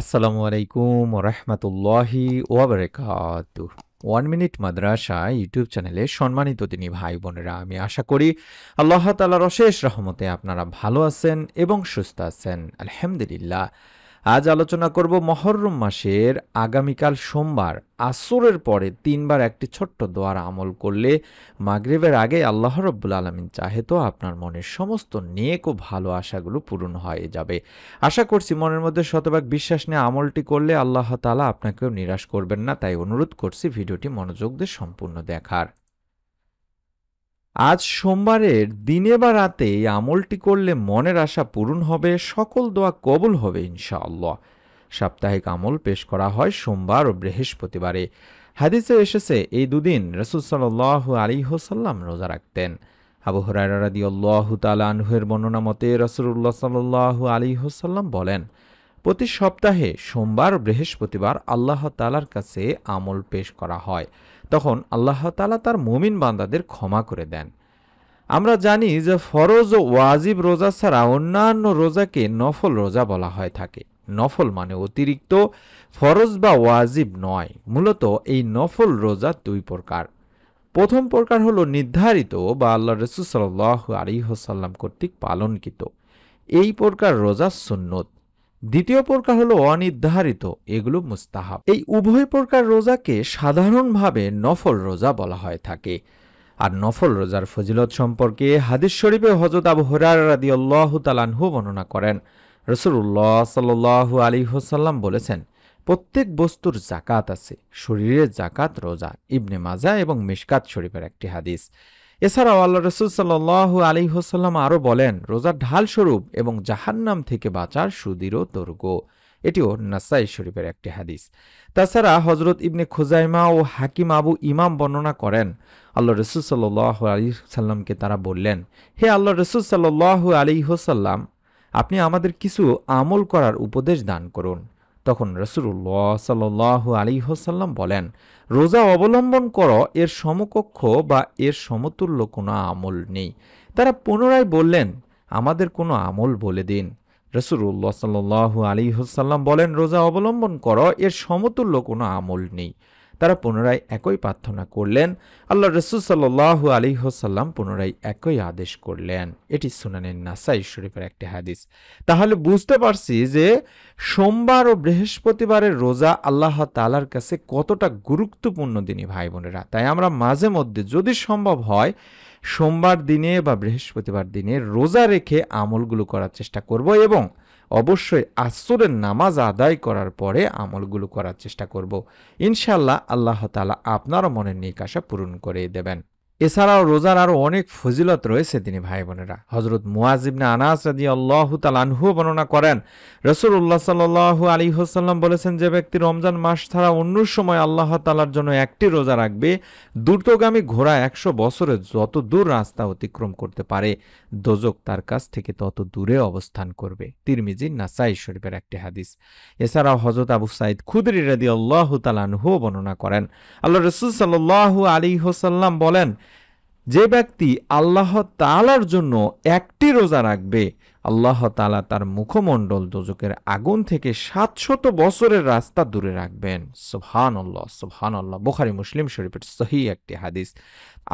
আসসালামু আলাইকুম ওরহমতুল্লাহি ওয়াবারাকাতুহ। 1 মিনিট মাদ্রাসা ইউটিউব চ্যানেলে সম্মানিত দিনী ভাই বোনেরা, আমি আশা করি আল্লাহ তাআলার অশেষ রহমতে আপনারা ভালো আছেন এবং সুস্থ আছেন। আলহামদুলিল্লাহ। আজ আলোচনা করব মুহররম মাসের আগামীকাল সোমবার আসরের পরে 3বার একটি ছোট্ট দোয়ার আমল করলে মাগরিবের আগে আল্লাহ রাব্বুল আলামিন চাহে তো আপনার মনের সমস্ত নেক ও ভালো আশাগুলো পূরণ হয়ে যাবে। আশা করছি মনের মধ্যে শতভাগ বিশ্বাস নিয়ে আমলটি করলে আল্লাহ তাআলা আপনাকেও নিরাশ করবেন না। তাই অনুরোধ করছি ভিডিওটি মনোযোগ দিয়ে সম্পূর্ণ দেখার। আজ সোমবারের দিনে বা রাতে এই আমলটি করলে মনের আশা পূরণ হবে, সকল দোয়া কবুল হবে ইনশাআল্লাহ। সাপ্তাহিক আমল পেশ করা হয় সোমবার ও বৃহস্পতিবারে। হাদিসে এসেছে এই দুদিন রাসূল সাল্লাল্লাহু আলাইহি ওয়াসাল্লাম রোজা রাখতেন। আবু হুরায়রা রাদিয়াল্লাহু তাআলা আনহু-এর বর্ণনা মতে রাসূলুল্লাহ সাল্লাল্লাহু আলাইহি ওয়াসাল্লাম বলেন, প্রতি সপ্তাহে সোমবার ও বৃহস্পতিবার আল্লাহ তাআলার কাছে আমল পেশ করা হয়। তখন আল্লাহ তাআলা তার মুমিন বান্দাদের ক্ষমা করে দেন। আমরা জানি যে ফরজ ও ওয়াজিব রোজা ছাড়া অন্যান্য রোজাকে নফল রোজা বলা হয়ে থাকে। নফল মানে অতিরিক্ত, ফরজ বা ওয়াজিব নয়। মূলত এই নফল রোজা দুই প্রকার। প্রথম প্রকার হলো নির্ধারিত বা আল্লাহ রাসূল সাল্লাল্লাহু আলাইহি ওয়াসাল্লাম কর্তৃক পালনকৃত। এই প্রকার রোজা সুন্নত। দ্বিতীয় প্রকার হলো অনির্ধারিত, এগুলো মুস্তাহাব। এই উভয় প্রকার রোজাকে সাধারণভাবে নফল রোজা বলা হয়ে থাকে। আর নফল রোজার ফজিলত সম্পর্কে হাদিস শরীফে হযরত আবু হুরায়রা রাদিয়াল্লাহু তাআলা আনহু বর্ণনা করেন, রাসূলুল্লাহ সাল্লাল্লাহু আলাইহি ওয়াসাল্লাম বলেছেন, প্রত্যেক বস্তুর যাকাত আছে, শরীরের যাকাত রোজা। ইবনে মাজাহ এবং মিশকাত শরীফের একটি হাদিস। এছাড়াও আল্লাহ রাসূল সাল্লাল্লাহু আলাইহি ওয়াসাল্লাম আরও বলেন, রোজার ঢাল স্বরূপ এবং জাহান্নাম থেকে বাঁচার সুদৃঢ় দৈর্ঘ্য। এটিও নাসাই শরীফের একটি হাদিস। তাছাড়া হযরত ইবনে খুজাইমা ও হাকিম আবু ইমাম বর্ণনা করেন, আল্লাহ রাসূল সাল্লাল্লাহু আলাইহি সাল্লামকে তারা বললেন, হে আল্লাহ রাসূল সাল্লাল্লাহু আলাইহি ওয়াসাল্লাম, আপনি আমাদের কিছু আমল করার উপদেশ দান করুন। তখন রাসূলুল্লাহ সাল্লাল্লাহু আলাইহি ওয়াসাল্লাম বলেন, রোজা অবলম্বন করো, এর সমকক্ষ বা এর সমতুল্য কোনো আমল নেই। তারা পুনরায় বললেন, আমাদের কোনো আমল বলে দিন। রাসূলুল্লাহ সাল্লাল্লাহু আলাইহি ওয়াসাল্লাম বলেন, রোজা অবলম্বন করো, এর সমতুল্য কোনো আমল নেই। তারা পুনরায় একই প্রার্থনা করলেন। আল্লাহ রাসূল সাল্লাল্লাহু আলাইহি ওয়াসাল্লাম পুনরায় একই আদেশ করলেন। এটি সুনানে নাসাই শরীফের একটি হাদিস। তাহলে বুঝতে পারছি যে সোমবার ও বৃহস্পতিবারের রোজা আল্লাহ তাআলার কাছে কতটা গুরুত্বপূর্ণ দিনী ভাই বোনেরা। তাই আমরা মাঝে মধ্যে যদি সম্ভব হয় সোমবার দিনে বা বৃহস্পতিবার দিনে রোজা রেখে আমলগুলো করার চেষ্টা করব এবং অবশ্যই আসরের নামাজ আদায় করার পরে আমলগুলো করার চেষ্টা করব। ইনশাআল্লাহ আল্লাহ তাআলা আপনার মনের নেক আশা পূরণ করে দেবেন। এছাড়াও রোজার আরো অনেক ফজিলত রয়েছে তিনি ভাই বোনেরা। হযরত মুআয ইবনে আনাস রাদিয়াল্লাহু তাআলা আনহু বর্ণনা করেন, রাসূলুল্লাহ সাল্লাল্লাহু আলাইহি ওয়াসাল্লাম বলেছেন, যে ব্যক্তি রমজান মাস ছাড়া অন্য সময় আল্লাহ তাআলার জন্য একটি রোজা রাখবে, দ্রুতগামী ঘোড়া 100 বছরে যত দূর রাস্তা অতিক্রম করতে পারে, দোজখ তার কাছ থেকে তত দূরে অবস্থান করবে। তিরমিজি, নাসাই শরীফের একটি হাদিস। এছাড়াও হযরত আবু সাঈদ খুদরি রাদিয়াল্লাহু তাআলা আনহু বর্ণনা করেন, আল্লাহ রাসূল সাল্লাল্লাহু আলাইহি ওয়াসাল্লাম বলেন, যে ব্যক্তি আল্লাহ তাআলার জন্য একটি রোজা রাখবে, আল্লাহ তাআলা তার মুখমণ্ডল দোজখের আগুন থেকে 700 বছরের রাস্তা দূরে রাখবেন। সুবহানাল্লাহ, সুবহানাল্লাহ। বুখারী মুসলিম শরীফের সহিহ একটি হাদিস।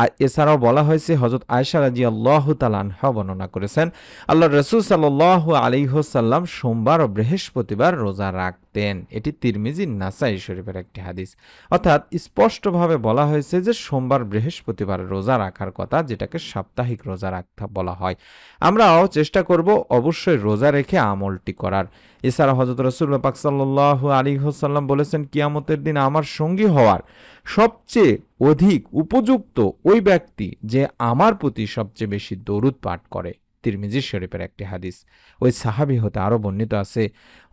আর এছাড়াও বলা হয়েছে, হযরত আয়েশা রাদিয়াল্লাহু তাআলা আনহা বর্ণনা করেছেন, আল্লাহ রাসূল সাল্লাল্লাহু আলাইহি ওয়াসাল্লাম সোমবার ও বৃহস্পতিবার রোজা রাখতেন। এটি তিরমিজি, নাসাই শরীফের একটি হাদিস। অর্থাৎ স্পষ্টভাবে বলা হয়েছে যে সোমবার বৃহস্পতিবার রোজা রাখার কথা, যেটাকে সাপ্তাহিক রোজা রাখতে বলা হয়। আমরাও চেষ্টা করব অবশ্যই রোজা রেখে আমলটি করার। এছাড়া হযরত রাসূলুল্লাহ পাক সাল্লাল্লাহু আলাইহি ওয়াসাল্লাম বলেছেন, কিয়ামতের দিন আমার সঙ্গী হওয়ার সবচেয়ে অধিক উপযুক্ত ওই ব্যক্তি যে আমার প্রতি সবচেয়ে বেশি দরুদ পাঠ করে। তিরমিজি শরীফের একটি হাদিস। ওই সাহাবী হতে আরো বর্ণিত আছে,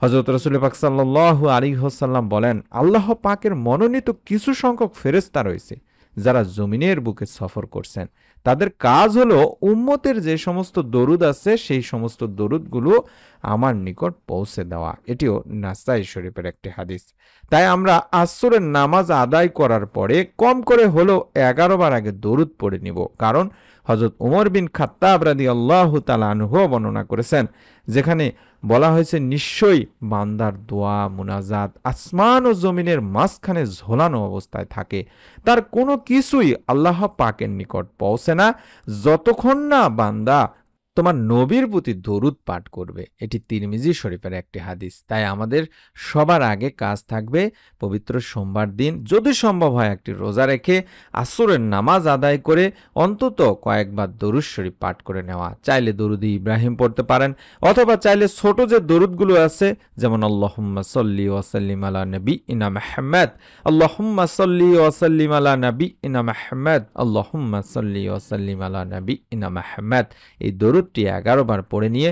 হযরত রাসূলুল্লাহ পাক সাল্লাল্লাহু আলাইহি ওয়াসাল্লাম বলেন, আল্লাহ পাকের মনোনীত কিছু সংখ্যক ফেরেশতা রয়েছে যারা জমিনের বুকে সফর করছেন। তাদের কাজ হলো উম্মতের যে সমস্ত দরুদ আছে সেই সমস্ত দরুদগুলো আমার নিকট পৌঁছে দেওয়া। এটিও নাসাই শরীফের একটি হাদিস। তাই আমরা আসরের নামাজ আদায় করার পরে কম করে হলেও 11 বার আগে দরুদ পড়ে নিব। কারণ হযরত উমর বিন খাত্তাব রাদিয়াল্লাহু তাআলা আনহু বর্ণনা করেছেন, যেখানে বলা হয়েছে নিশ্চয়ই বান্দার দোয়া মুনাজাত আসমান ও জমিনের মাঝখানে ঝোলানো অবস্থায় থাকে, তার কোনো কিছুই আল্লাহ পাকের নিকট পৌঁছে না যতক্ষণ না বান্দা তোমার নবীর প্রতি দরুদ পাঠ করবে। এটি তিরমিজি শরীফের একটি হাদিস। তাই আমাদের সবার আগে কাজ থাকবে পবিত্র সোমবার দিন যদি সম্ভব হয় একটি রোজা রেখে আসরের নামাজ আদায় করে অন্তত কয়েকবার দরুদ শরীফ পাঠ করে নেওয়া। চাইলে দরুদ ইব্রাহিম পড়তে পারেন, অথবা চাইলে ছোট যে দরুদগুলো আছে যেমন আল্লাহুম্মা সাল্লি ওয়া সাল্লিম আলা নাবিয়িনা মুহাম্মদ, আল্লাহুম্মা সাল্লি ওয়া সাল্লিম আলা নাবিয়িনা মুহাম্মদ, আল্লাহুম্মা সাল্লি ওয়া সাল্লিম আলা নাবিয়িনা মুহাম্মদ, এই দরুদটি 11 বার পড়ে নিয়ে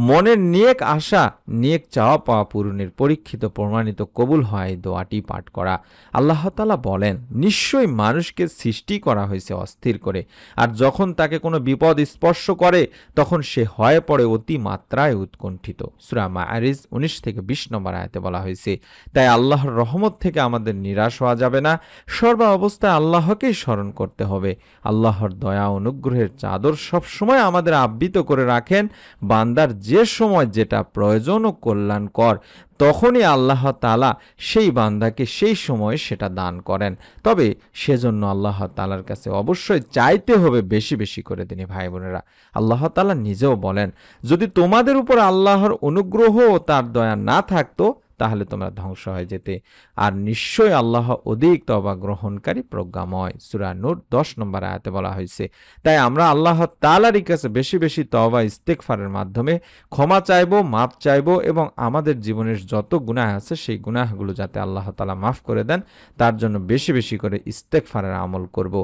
মনের নেক আশা নেক চাওয়া পাওয়া পূরণের পরীক্ষিত প্রমাণিত কবুল হয় এই দোয়াটি পাঠ করা। আল্লাহ তাআলা বলেন নিশ্চয়ই মানুষকে সৃষ্টি করা হয়েছে অস্থির করে, আর যখন তাকে কোনো বিপদ স্পর্শ করে তখন সে হয়ে পড়ে অতি মাত্রায় উৎকণ্ঠিত। সূরা মাআরিজ 19 থেকে 20 নম্বর আয়াতে বলা হয়েছে। তাই আল্লাহর রহমত থেকে আমাদের নিরাশ হওয়া যাবে না, সর্ব অবস্থায় আল্লাহকেই স্মরণ করতে হবে। আল্লাহর দয়া অনুগ্রহের চাদর সবসময় আমাদের আবৃত করে রাখেন। বান্দার যে সময় যেটা প্রয়োজন ও কল্যাণকর তখনই আল্লাহ তাআলা সেই বান্দাকে সেই সময়ে সেটা দান করেন। তবে সেজন্য আল্লাহ তাআলার কাছে অবশ্যই চাইতে হবে বেশি বেশি করে। তিনি ভাই বোনেরা, আল্লাহ তাআলা নিজেও বলেন যদি তোমাদের উপর আল্লাহর অনুগ্রহ ও তার দয়া না থাকতো তাহলে তোমরা ধ্বংস হয়ে যেতে, আর নিশ্চয়ই আল্লাহ অধিক তওবা গ্রহণকারী প্রজ্ঞাময়। সূরা নূর 10 নম্বর আয়াতে বলা হয়েছে। তাই আমরা আল্লাহ তাআলারই কাছে বেশি বেশি তওবা ইস্তেগফারের মাধ্যমে ক্ষমা চাইবো, মাফ চাইবো, এবং আমাদের জীবনের যত গুনাহ আছে সেই গুনাহগুলো যাতে আল্লাহ তাআলা মাফ করে দেন তার জন্য বেশি বেশি করে ইস্তেগফারের আমল করব।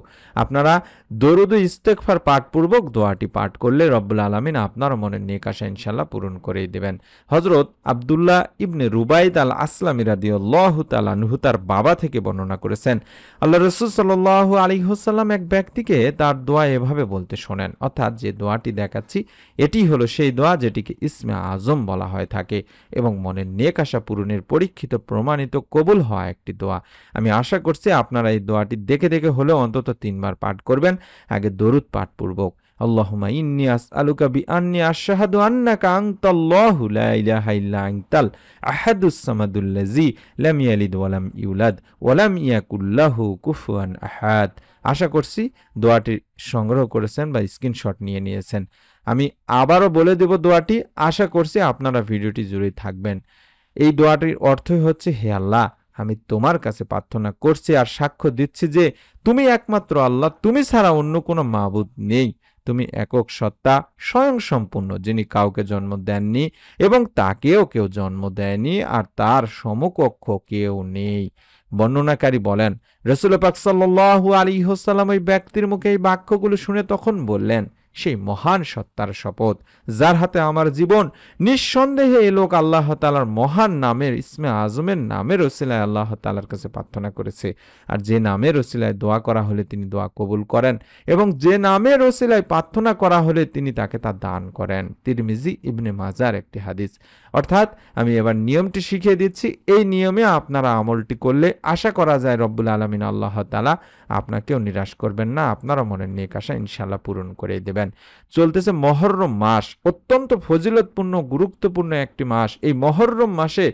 আপনারা দরুদ ও ইস্তেগফার পাঠপূর্বক দোয়াটি পাঠ করলে রব্বুল আলামিন আপনার মনের নেক আশা ইনশাআল্লাহ পূরণ করেই দেবেন। হযরত আব্দুল্লাহ ইবনে রুবাইদ আল আসলামী রাদিয়াল্লাহু তাআলা আনহু তার বাবা থেকে বর্ণনা করেছেন আল্লাহ রাসূল সাল্লাল্লাহু আলাইহি ওয়াসাল্লাম এক ব্যক্তিকে তার দোয়া এভাবে বলতে শোনেন। অর্থাৎ যে দোয়াটি দেখাচ্ছি এটি হলো সেই দোয়া যেটিকে ইসমে আজম বলা হয়ে থাকে এবং মনের নেক আশা পূরণের পরীক্ষিত প্রমাণিত কবুল হওয়া একটি দোয়া। আমি আশা করছি আপনারা এই দোয়াটি দেখে দেখে হলেও অন্তত 3 বার পাঠ করবেন, আগে দরুদ পাঠপূর্বক। আল্লাহুম্মা ইন্নী আসআলুকা বিআন্নী আশহাদু আন্নাকা আনতাল্লাহু লা ইলাহা ইল্লা আনতাল আহাদুস সামাদুল্লাযী লাম ইয়ালিদ ওয়া লাম ইউলাদ ওয়া লাম ইয়াকুল লাহু কুফুয়ান আহাদ। আশা করছি দোয়াটি সংগ্রহ করেছেন বা স্ক্রিনশট নিয়ে নিয়েছেন। আমি আবারও বলে দেব দোয়াটি, আশা করছি আপনারা ভিডিওটি জুড়ে থাকবেন। এই দোয়াটির অর্থই হচ্ছে, হে আল্লাহ, আমি তোমার কাছে প্রার্থনা করছি আর সাক্ষ্য দিচ্ছি যে তুমি একমাত্র আল্লাহ, তুমি ছাড়া অন্য কোনো মাবুদ নেই। তুমি একক সত্তা, স্বয়ং সম্পূর্ণ, যিনি কাউকে জন্ম দেননি এবং তাকেও কেউ জন্ম দেয়নি, আর তার সমকক্ষ কেউ নেই। বর্ণনাকারী বলেন রাসূল পাক সাল্লাল্লাহু আলাইহি ওয়াসাল্লাম ওই ব্যক্তির মুখে এই বাক্যগুলো শুনে তখন বললেন, সেই মহান সত্তার শপথ যার হাতে আমার জীবন, নিঃসন্দেহে এই লোক আল্লাহ তাআলার মহান নামের ইসমে আজমের নামের ওসিলায় আল্লাহ তাআলার কাছে প্রার্থনা করেছে। আর যে নামের ওসিলায় দোয়া করা হলে তিনি দোয়া কবুল করেন, এবং যে নামের ওসিলায় প্রার্থনা করা হলে তিনি তাকে তা দান করেন। তিরমিজি ইবনে মাজার একটি হাদিস। অর্থাৎ আমি এবার নিয়মটি শিখিয়ে দিচ্ছি, এই নিয়মে আপনারা আমলটি করলে আশা করা যায় রব্বুল আলামিন আল্লাহ তাআলা আপনাকেও নিরাশ করবেন না, আপনারা মনের নেক আশা ইনশাআল্লাহ পূরণ করে দেবেন। চলতেছে মহররম মাস, অত্যন্ত ফজিলতপূর্ণ গুরুত্বপূর্ণ একটি মাস। এই মহররম মাসে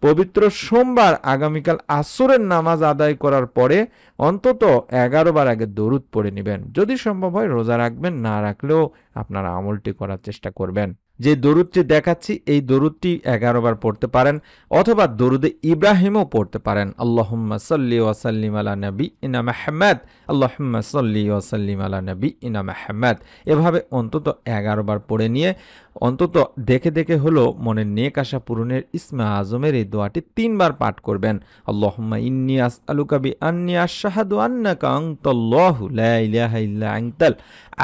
পবিত্র সোমবার আগামীকাল আসরের নামাজ আদায় করার পরে অন্তত 11 বার আগে দরুদ পড়ে নেবেন। যদি সম্ভব হয় রোজা রাখবেন, না রাখলেও আপনারা আমলটি করার চেষ্টা করবেন। যে দরুদটি দেখাচ্ছি এই দরুদটি 11 বার পড়তে পারেন, অথবা দরুদে ইব্রাহিমও পড়তে পারেন। আল্লাহুম্মা সাল্লি ওয়া সাল্লিম আলা নাবিয়িনা মুহাম্মদ, আল্লাহুম্মা সাল্লি ওয়া সাল্লিম আলা নাবিয়িনা মুহাম্মদ, এভাবে অন্তত 11 বার পড়ে নিয়ে অন্তত দেখে দেখে হলো মনের নেক আশা পূরণের ইসমে আজমের এই দোয়াটি 3 বার পাঠ করবেন। আল্লাহুম্মা ইন্নী আসআলুকা বিআন্নী আশহাদু আন্নাকা আনতাল্লাহু লা ইলাহা ইল্লা আনতাল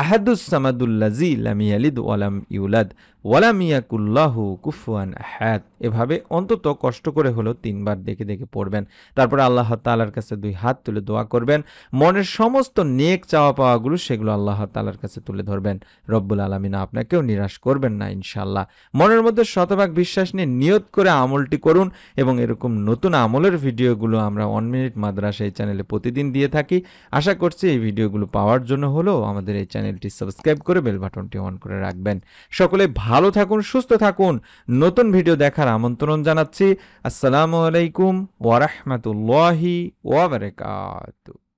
আহাদুস সামাদুল্লাযী লাম ইয়ালিদ ওয়া লাম ইউলাদ ওয়া লাম ইয়াকুল লাহু কুফুয়ান আহাদ। এভাবে অন্তত কষ্ট করে হলো 3 বার দেখে দেখে পড়বেন। তারপরে আল্লাহ তাআলার কাছে 2 হাত তুলে দোয়া করবেন। মনের সমস্ত নেক চাওয়া পাওয়াগুলো সেগুলো আল্লাহ তাআলার কাছে তুলে ধরবেন। রব্বুল আলামিন আপনাকেও নিরাশ করবেন না ইনশাআল্লাহ। মনের মধ্যে শতভাগ বিশ্বাস নিয়ে নিয়ত করে আমলটি করুন, এবং এরকম নতুন আমলের ভিডিওগুলো আমরা 1 মিনিট মাদ্রাসা এই চ্যানেলে প্রতিদিন দিয়ে থাকি। আশা করছি এই ভিডিওগুলো পাওয়ার জন্য হলেও আমাদের এই চ্যানেল চ্যানেলটি সাবস্ক্রাইব করে বেল বাটনটি অন করে রাখবেন। সকলে ভালো থাকুন, সুস্থ থাকুন। নতুন ভিডিও দেখার আমন্ত্রণ জানাচ্ছি। আসসালামু আলাইকুম ওয়া রাহমাতুল্লাহি ওয়া বারাকাতুহু।